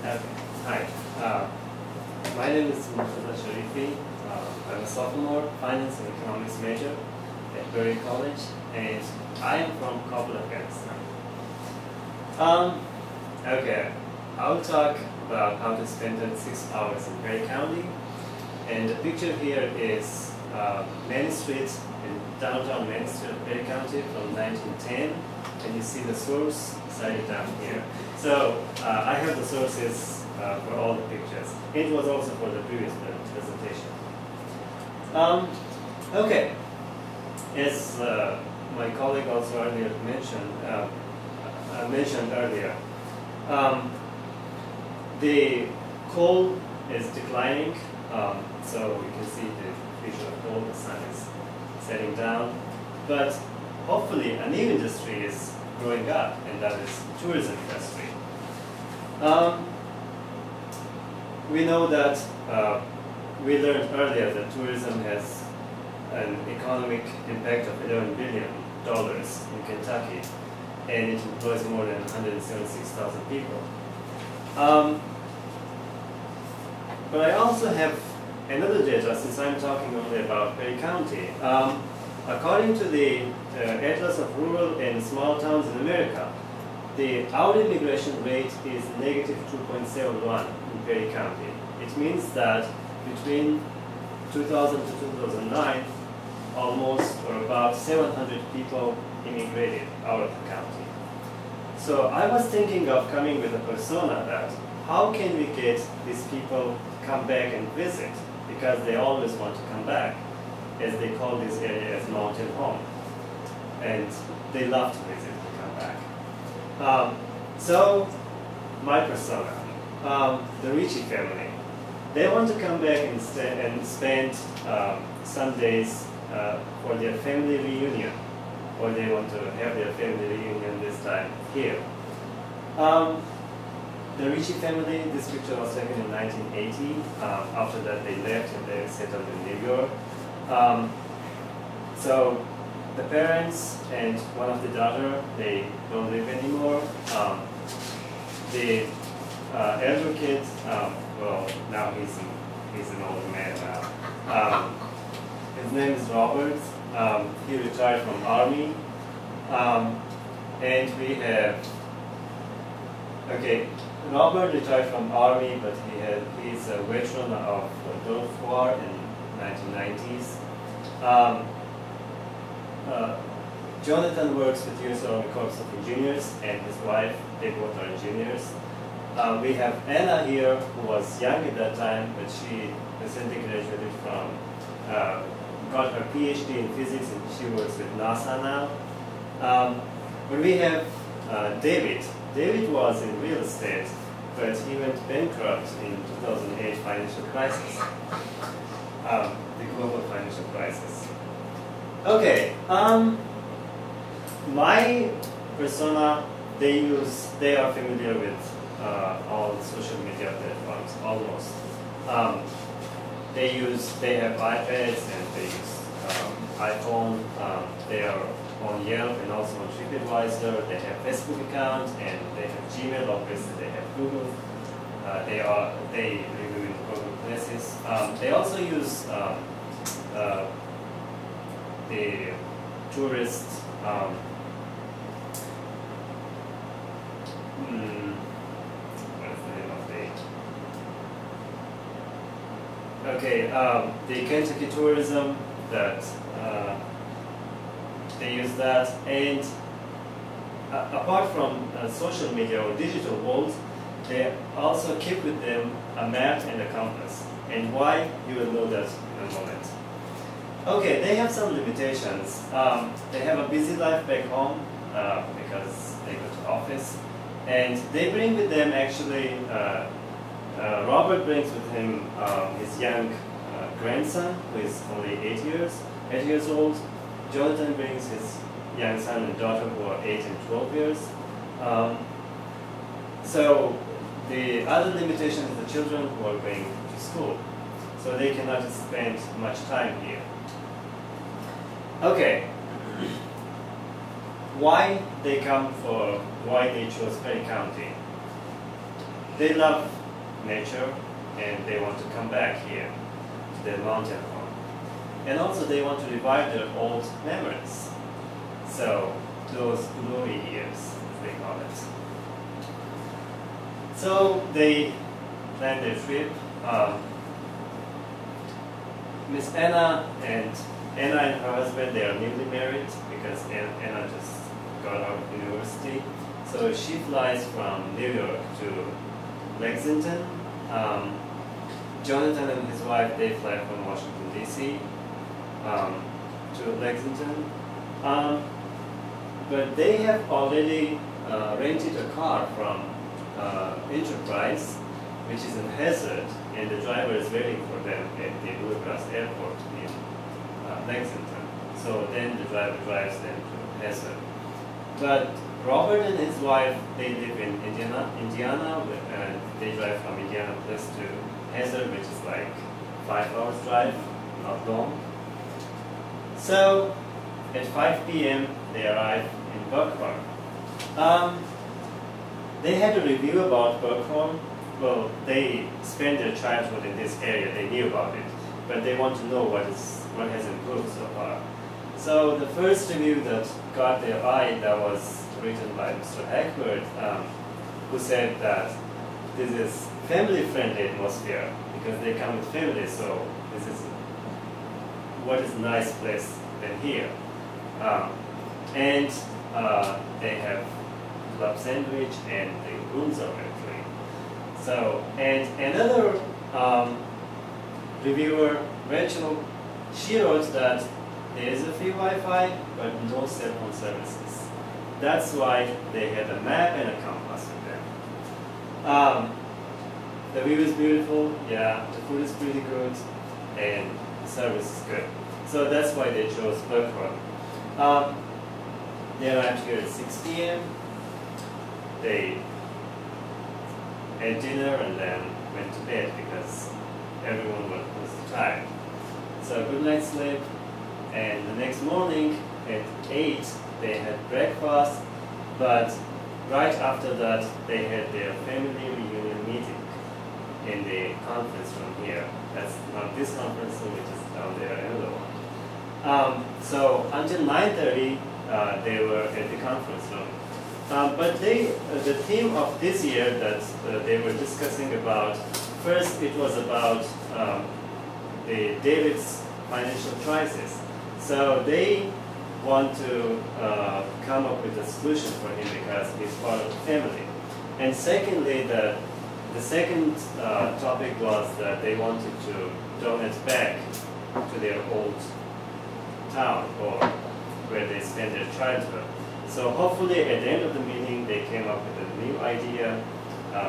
Okay. Hi. My name is Murtaza Sharifi. I'm a sophomore, finance and economics major at Berea College, and I am from Kabul, Afghanistan. Okay, I'll talk about how to spend 6 hours in Berea County, and the picture here is Main Street in downtown Main Street of Berea County from 1910, and you see the source cited down here. So I have the sources for all the pictures. It was also for the previous presentation. Okay, as my colleague also earlier mentioned earlier, the coal is declining. So you can see the picture of coal. The sun is setting down, but hopefully a new industry is growing up, and that is tourism industry. We know that we learned earlier that tourism has an economic impact of $11 billion in Kentucky, and it employs more than 176,000 people. But I also have another data, since I'm talking only about Berea County. According to the Atlas of Rural and Small Towns in America, the out immigration rate is negative 2.71 in Berea County. It means that between 2000 to 2009, almost or about 700 people immigrated out of the county. So I was thinking of coming with a persona that how can we get these people to come back and visit, because they always want to come back, as they call this area as mountain home, and they love to visit and come back. So my persona, the Ricci family, they want to come back and spend some days for their family reunion, or they want to have their family reunion this time here. The Ricci family, this picture was taken in 1980. After that they left and they settled in New York. So the parents and one of the daughter, they don't live anymore. The elder kid, well, now he's an old man now. His name is Robert. He retired from Army. And we have, okay, Robert retired from Army, but he's a veteran of the Gulf War in 1990s. Jonathan works with US Army Corps of Engineers, and his wife, they both are engineers. We have Anna here, who was young at that time, but she recently graduated from, got her PhD in physics, and she works with NASA now. But we have David. David was in real estate, but he went bankrupt in 2008 financial crisis, the global financial crisis. Okay, my persona, they are familiar with all social media platforms, almost. They have iPads and they use iPhone. They are on Yelp and also on TripAdvisor. They have Facebook account and they have Gmail. Obviously, they have Google. They review in Google Places. They also use the tourist. What is the name of the? Okay, the Kentucky tourism, that they use that, and apart from social media or digital world, they also keep with them a map and a compass. And why, you will know that in a moment. Okay, they have some limitations. They have a busy life back home because they go to office, and they bring with them actually. Robert brings with him his young grandson, who is only 8 years old. Jonathan brings his young son and daughter, who are 8 and 12 years. So the other limitation is the children who are going to school, so they cannot spend much time here. Okay, why they chose Berea County? they love nature and they want to come back here to their mountain home. And also they want to revive their old memories. So those glory years, as they call it. So they planned their trip. Miss Anna and her husband, they are newly married because Anna just got out of university. So she flies from New York to Lexington. Jonathan and his wife, they fly from Washington, D.C. To Lexington. But they have already rented a car from Enterprise, which is in Hazard, and the driver is waiting for them at the Blue Cross Airport in Lexington. So then the driver drives them to Hazard. But Robert and his wife, they live in Indiana, and they drive from Indianapolis to Hazard, which is like 5 hours drive, not long. So at 5 p.m. they arrive in Buckhorn. They had a review about Buckhorn. Well, they spent their childhood in this area, they knew about it, but they want to know what has improved so far. So the first review that got their eye, that was written by Mr. Eckert, who said that this is family-friendly atmosphere because they come with families, so this is what is a nice place than here. And they have club sandwich and the rooms are very clean. So, and another reviewer, Rachel, she wrote that there is a free Wi-Fi, but no cell phone services. That's why they had a map and a compass with them. The view is beautiful, yeah, the food is pretty good, and the service is good. So that's why they chose Buckhorn. They arrived here at 6 p.m. They had dinner and then went to bed because everyone was tired. So good night's sleep, and the next morning at 8 they had breakfast, but right after that they had their family reunion meeting in the conference room here. That's not this conference room, which is down there, another one. So until 9:30 they were at the conference room. But the theme of this year that they were discussing about, first it was about David's financial crisis. So they want to come up with a solution for him because he's part of the family. And secondly, the second topic was that they wanted to donate back to their old town or where they spent their childhood. So hopefully at the end of the meeting they came up with a new idea.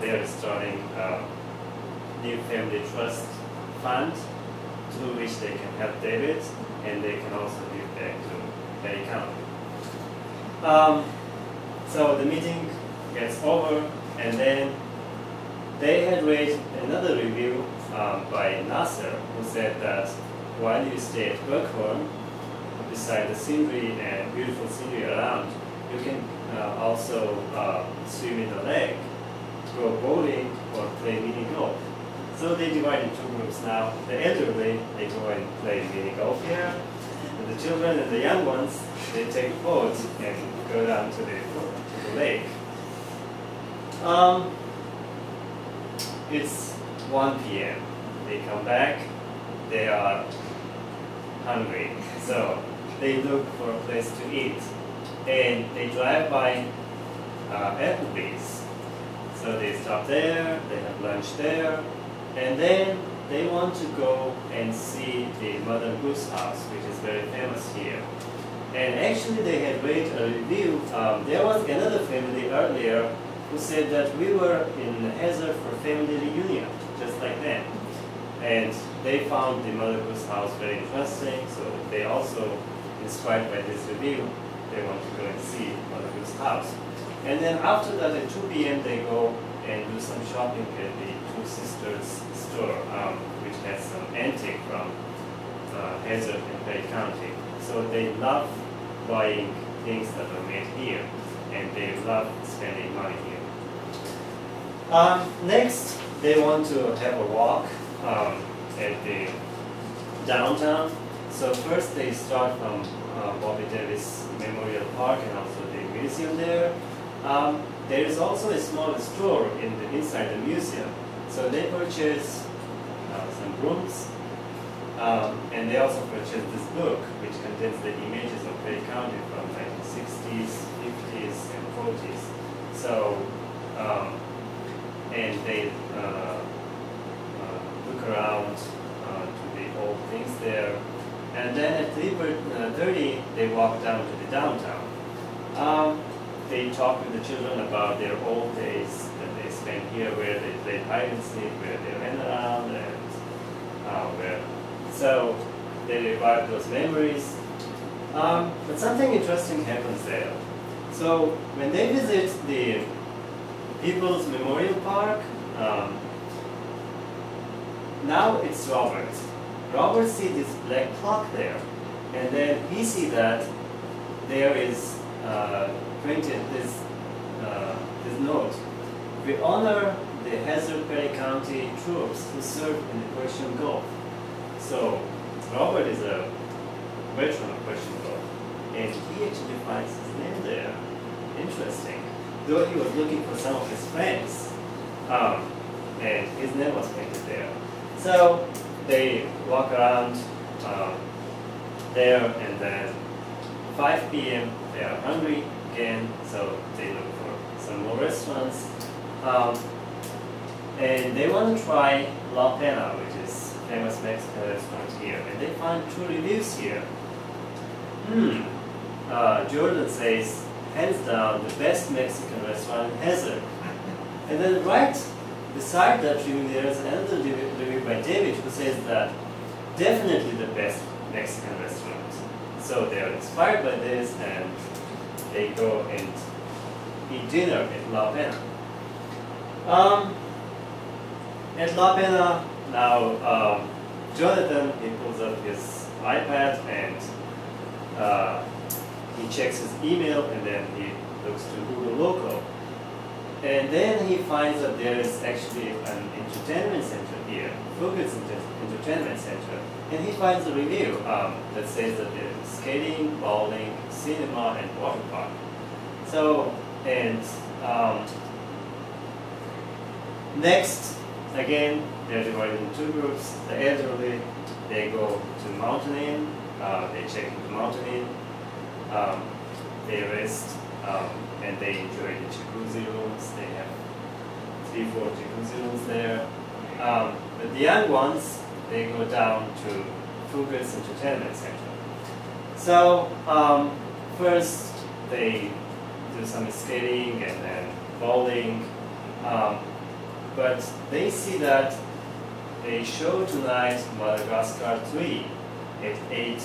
They are starting a new family trust fund through which they can help David and they can also give back to Berea County. So the meeting gets over and then they had read another review by Nasser, who said that while you stay at Buckhorn, beside the scenery and beautiful scenery around, you can also swim in the lake, go boating, or play mini golf. So they divide in two groups now. The elderly, they go and play mini golf here, and the children and the young ones, they take boats and go down to the lake. It's 1 p.m. They come back, they are hungry, so they look for a place to eat. And they drive by Applebee's. So they stop there, they have lunch there, and then they want to go and see the Mother Goose house, which is very famous here. And actually they had read a review. There was another family earlier who said that we were in Hazard for family reunion, just like them. And they found the Mother Goose house very interesting, so they also, inspired by this review, they want to go and see Mother Goose house. And then after that, at 2 p.m., they go and do some shopping at the Two Sisters store, which has some antique from Hazard and Berea County. So they love buying things that are made here, and they love spending money here. Next, they want to have a walk at the downtown. So first they start from Bobby Davis Memorial Park and also the museum there. There is also a small store inside the museum. So they purchase some rooms, and they also purchase this book which contains the images of Perry County from 1960s, 50s, and 40s. So, and they look around to the old things there. And then at 3:30, they walk down to the downtown. They talk with the children about their old days that they spent here, where they played hide and seek, where they ran around, and so they revive those memories. But something interesting happens there. So when they visit the People's Memorial Park, now it's Robert. Robert sees this black clock there, and then he sees that there is printed this note. We honor the Hazard Perry County troops who served in the Persian Gulf. So Robert is a veteran of Persian Gulf, and he actually finds his name there. Interesting. Though he was looking for some of his friends, and his name was printed there. So they walk around there, and then 5 p.m. they are hungry again, so they look for some more restaurants. And they want to try La Pena, which is a famous Mexican restaurant here. And they find 2 reviews here. Jordan says, hands down, the best Mexican restaurant in Hazard. And then right beside that review, there is another review by David who says that definitely the best Mexican restaurant. So they are inspired by this, and they go and eat dinner at La Pena. At La Pena, now Jonathan, he pulls up his iPad and he checks his email, and then he looks to Google Local. And then he finds that there is actually an entertainment center here, Focus Entertainment Center. And he finds a review that says that there is skating, bowling, cinema, and water park. So, and next, again, they're divided into 2 groups. The elderly, they go to Mountain Inn, they check into Mountain Inn, they rest, and they enjoy the jacuzzi rooms. They have 3-4 jacuzzi rooms there. But the young ones, they go down to Fugger's Entertainment Center. So first they do some skating and then bowling, but they see that a show tonight, Madagascar 3, at 8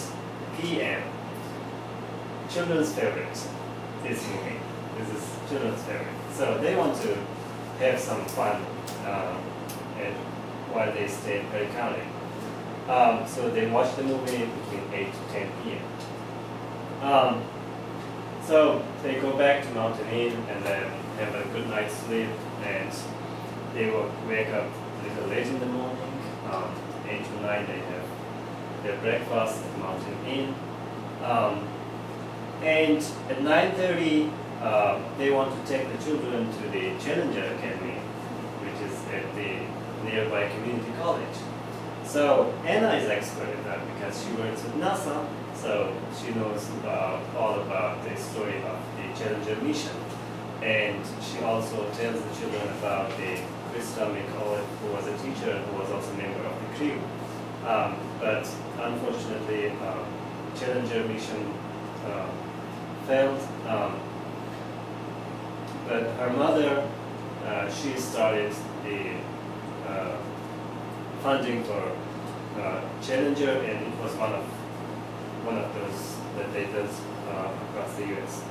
p.m. Children's favorite, this movie. This is children's favorite. So they want to have some fun while they stay in Perry County. So they watch the movie between 8 to 10 p.m. So they go back to Mountain Inn and then have a good night's sleep, and they will wake up a little late in the morning. 8 to 9 they have their breakfast at Mountain Inn. And at 9:30 they want to take the children to the Challenger Academy, which is at the nearby community college. So Anna is expert in that because she works with NASA, so she knows all about the story of the Challenger mission. And she also tells the children about the Krista McCullough, who was a teacher and who was also a member of the crew. But unfortunately, Challenger mission failed. But her mother, she started the funding for Challenger, and it was one of those that they did across the U.S.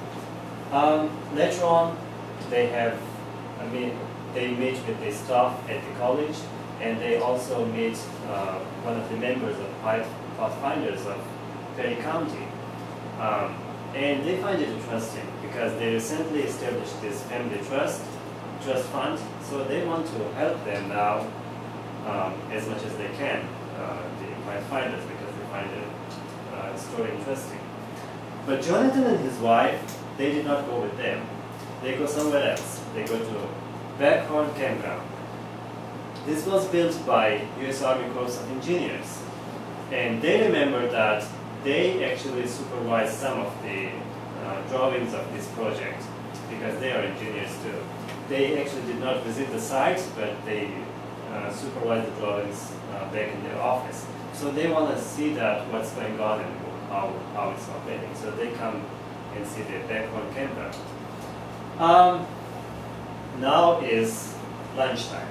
Later on, they meet with the staff at the college, and they also meet one of the members of Pathfinders of Perry County. And they find it interesting because they recently established this family trust trust fund, so they want to help them now as much as they can. They might find us because they find the story interesting. But Jonathan and his wife, they did not go with them. They go somewhere else. They go to Backhorn Campground. This was built by U.S. Army Corps of Engineers. And they remember that they actually supervised some of the drawings of this project because they are engineers too. They actually did not visit the site, but they supervised the drawings back in their office. So they want to see that what's going on and how it's operating. So they come and see the Backhorn Campground. Now is lunchtime.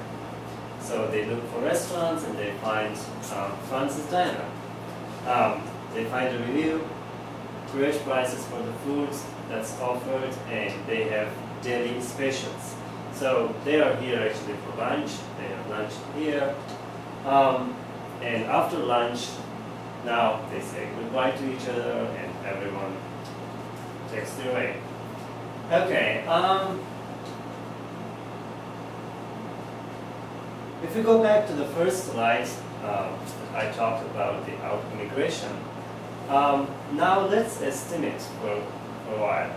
So they look for restaurants and they find Francis Diner. They find a review, great prices for the foods that's offered, and they have daily specials. So they are here actually for lunch. They have lunch here. And after lunch, now they say goodbye to each other and everyone takes their way. Okay. If we go back to the first slide, I talked about the out immigration. Now let's estimate for a while.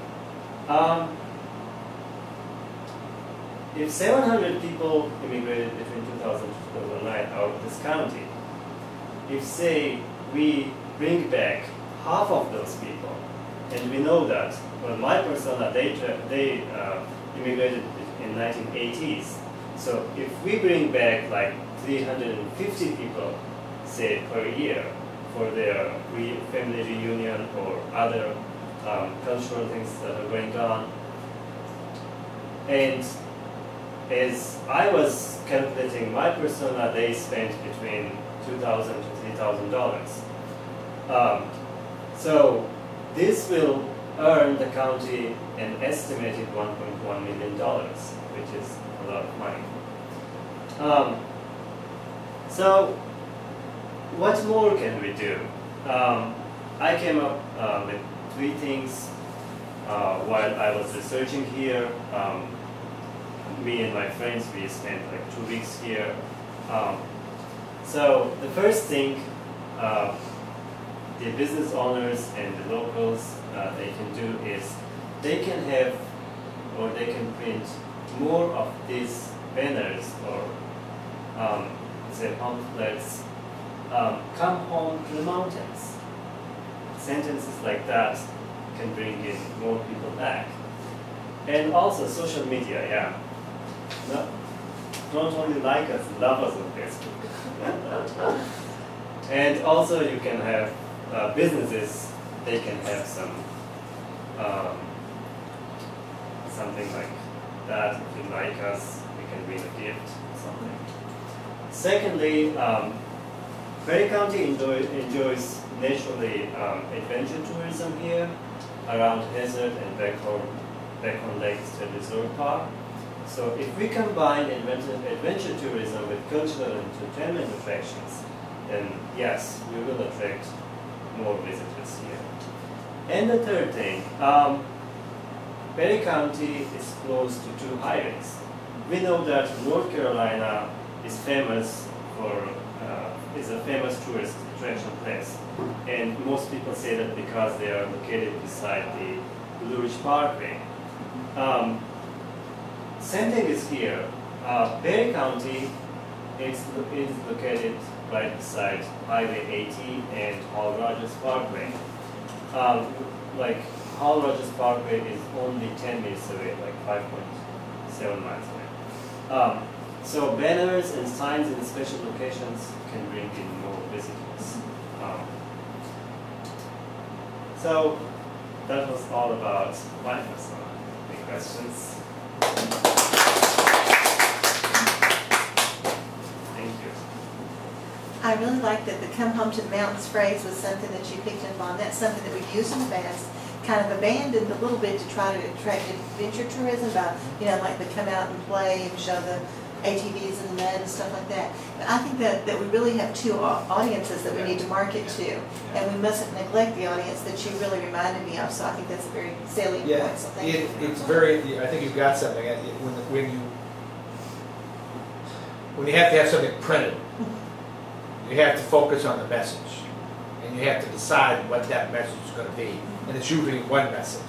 If 700 people immigrated between 2000 and 2009 out of this county, if say we bring back half of those people, and we know that, well, my persona, they immigrated in 1980s. So if we bring back like 350 people, say, per year for their family reunion or other cultural things that are going on, and as I was calculating my persona, they spent between $2,000 to $3,000. So this will earn the county an estimated $1.1 million, which is a lot of money. So what more can we do? I came up with 3 things while I was researching here. Me and my friends, we spent like 2 weeks here. So the first thing the business owners and the locals they can do is they can have or they can print more of these banners or say pamphlets. Come home to the mountains. Sentences like that can bring in more people back. And also social media, yeah. No, don't only like us, love us on Facebook. And also you can have businesses, they can have some something like that. If you like us, we can bring a gift or something. Secondly, Berea County enjoys naturally adventure tourism here around Hazard and Backhorn Lake State Resort Park. So if we combine adventure tourism with cultural and entertainment attractions, then yes, we will attract more visitors here. And the third thing, Berea County is close to 2 highways. We know that North Carolina is famous for, is a famous tourist attraction place. And most people say that because they are located beside the Blue Ridge Parkway. Same thing is here. Berea County is located right beside Highway 80 and Hall Rogers Parkway. Like Hall Rogers Parkway is only 10 minutes away, like 5.7 miles away. So banners and signs in special locations can bring in more visitors. So that was all about my persona. Any questions? Thank you. I really like that the come home to the mountains phrase was something that you picked up on. That's something that we've used in the past, kind of abandoned a little bit to try to attract adventure tourism by, you know, like the come out and play and show the ATVs in the mud and stuff like that. But I think that we really have 2 audiences that we need to market to, and we mustn't neglect the audience that you really reminded me of. So I think that's a very salient point. So thank you. It's very. I think you've got something. when you have to have something printed, you have to focus on the message. And you have to decide what that message is going to be. And it's usually one message.